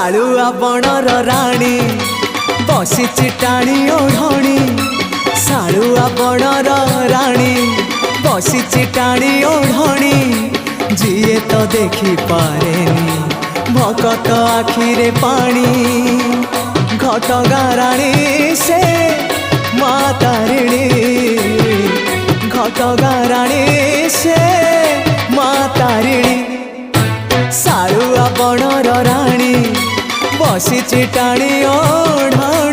शालुआ बणर राणी बसी टाणी ओढ़णी शालुआ बणर राणी बसी टाणी ओढ़णी जीए तो देखी पारेनी भकत आखिरे पानी घटगां राणी से माँ तारिणी घटगां राणी से माँ तारिणी शालुआ बणर राणी बसी टाणी ओढ़णी।